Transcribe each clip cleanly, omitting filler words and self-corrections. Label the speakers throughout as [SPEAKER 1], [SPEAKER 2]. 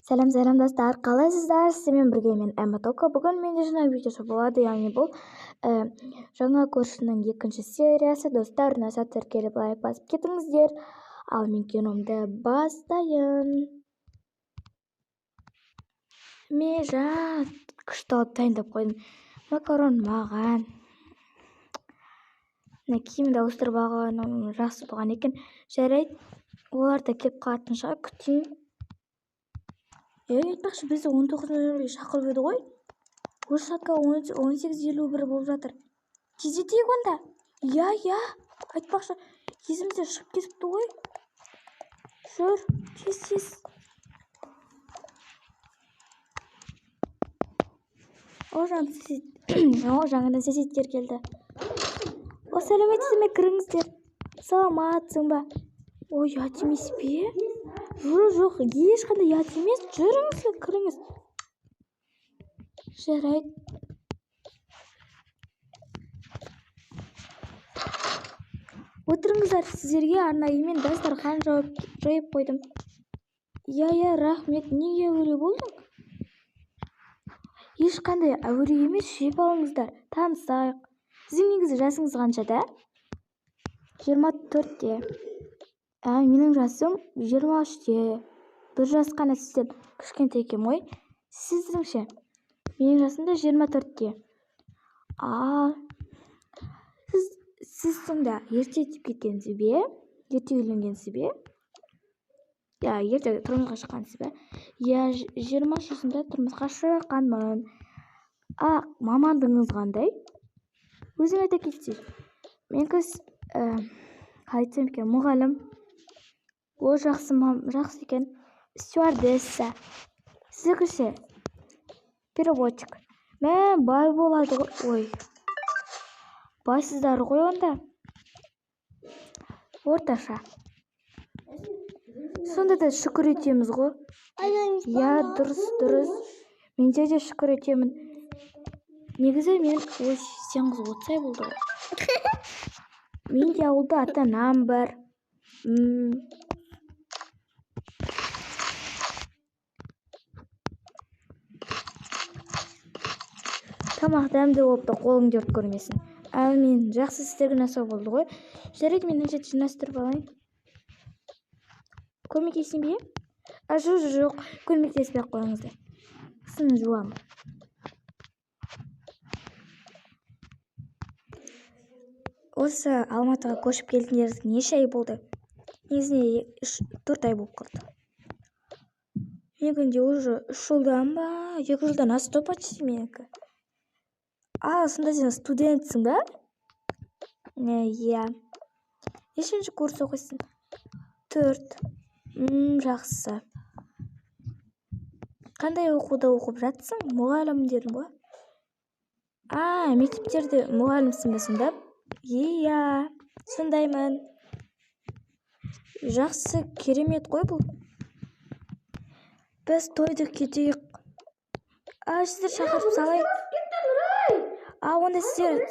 [SPEAKER 1] Сәлем достар, қалайсыздар? Сізбен бірге мен Эмма Тока. Бүгін менде жаңа видеосы болады, яғни бұл жаңа көршінің екінші сериясы. Достар, ұнаса тіркеліп лайк басып кетіңіздер. Ал мен киномды бастайын. Мен жаңа күшті алып дайындап қойдым. Макарон маған. Киімді ауыстырып алған жақсы болған екен. Жарайды, олар да келіп қалатын шығар, күтейін. Айтпақшы, бізді 19:00-ге шақырып еді ғой. Осы сағатқа 18:51 болып жатыр. Тездетейік онда. Иә. Айтпақшы, есімізде шығып кетіпті ғой. Жүр, тез. Жаңадан соседтер келді. Сәлеметсіз ме, кіріңіздер. Саламатсың ба? Ой, ұят емес пе? Жоқ, ешқандай ұят емес. Жүріңіз, кіріңіз. Жарайды. Отырыңыздар, сіздерге арнайы мен дастархан жайып қойдым. Иә, рахмет. Неге әуре болдың? Ешқандай әуре емес, жеп алыңыздар. Танысайық. Сіздің негізі жасыңыз қаншада? 24-те. Менің жасым 23-те. Бір жас қана сізден кішкентай екем ғой. Сіздің менің жасым да 24-те. Сіз сонда ерте кеткенсіз бе? Ерте үйленгенсіз бе? Ерте тұрмысқа шыққансыз ба? 23 жасымда тұрмысқа шыққанмын. Мамандығыңыз қандай? Өзің айта кетсең. Мен айтсам екен, мұғалім. Ол жақсы екен. Стюардесса. Сіздікі переводчик. Мен бай болады ғой. Байсыздар ғой онда. Орташа. Сонда да шүкір етеміз ғой. Дұрыс. Менде де шүкір етемін. Негізі мен сен қыз отсай болды ғой. Мен де ауылда ата-анам бар. Тамақ дәмді болып та қолың жұрт көрмесін. Мен жақсы істерін асау болды ғой. Жарайды, мен әжетті жинастырып алайын. Көмектесін бе? Жоқ, көмектеспей қойыңыздар. Сын жуам. Осы Алматыға көшіп келгендеріңізге неше ай болды? Негізінде 4 ай болып қалды. Менікінде уже 3 жылдан ба? 2 жылдан асты почти менікі. Сонда сен студентсің ба? Иә. Нешінші курс оқисың? 4. Жақсы. Қандай оқуда оқып жатсың? Мұғалім дедің ғой. Мектептерде мұғалімсің бе сонда? Иә, сондаймын. Жақсы, керемет қой бұл. Біз тойды кетейік. Сіздер шақырып салайық. Онда сіздер...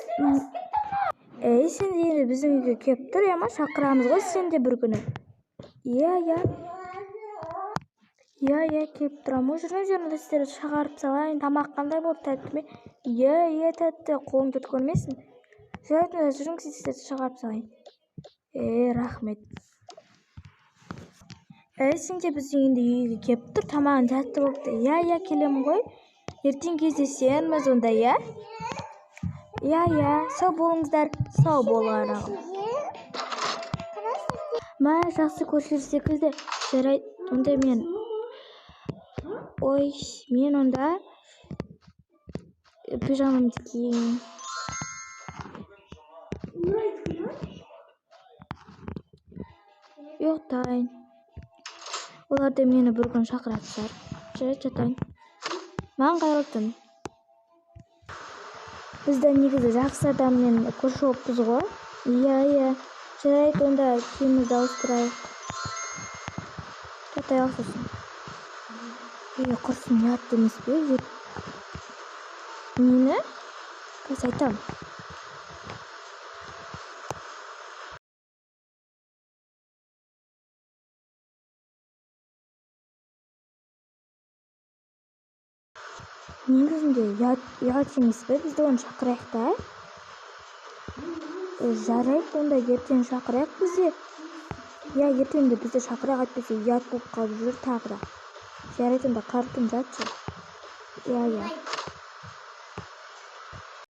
[SPEAKER 1] Сен де біздің үйге кеп тұр, шақырамыз ғой сен де бір күні. Иә, кеп тұрам. Жүріңіздер, сіздер шақырып салайын. Тамақ қандай болды, тәтті ме? Иә, тәтті, қолың жұрт көрмесін. Жүріңіз, сіздер шақырып салайын. Рахмет. Сен де біздің үйге кеп тұр, тамағын тәтті болыпты. Иә, келемін ғой. Ертең кездесеміз онда, иә? Иә, сау болыңыздар. Сау боларағым. Жақсы көршілер секілді. Жарайды, онда мен онда пижамамды киейін. Ұйықтайын. Олар да мені бір күн шақыратсар. Жарайды, жатайын. Маған қайырлы түн. Бізді негізі жақсы адаммен көрші болыппыз ғой. Иә. Жарайды, онда киімімізді ауыстырайық. Жатайық сосын. Құрсын ұят емес пе? Нені? Қазір айтам. негізінде ұят емес пе, бізді оны шақырайық та? Жарайды, онда ертең шақырайық бізде. Иә, ертеңде бізді шақырайық, әйтпесе ұят болып қалып жүр тағы да. Жарайды, онда қартын жатшы. Иә.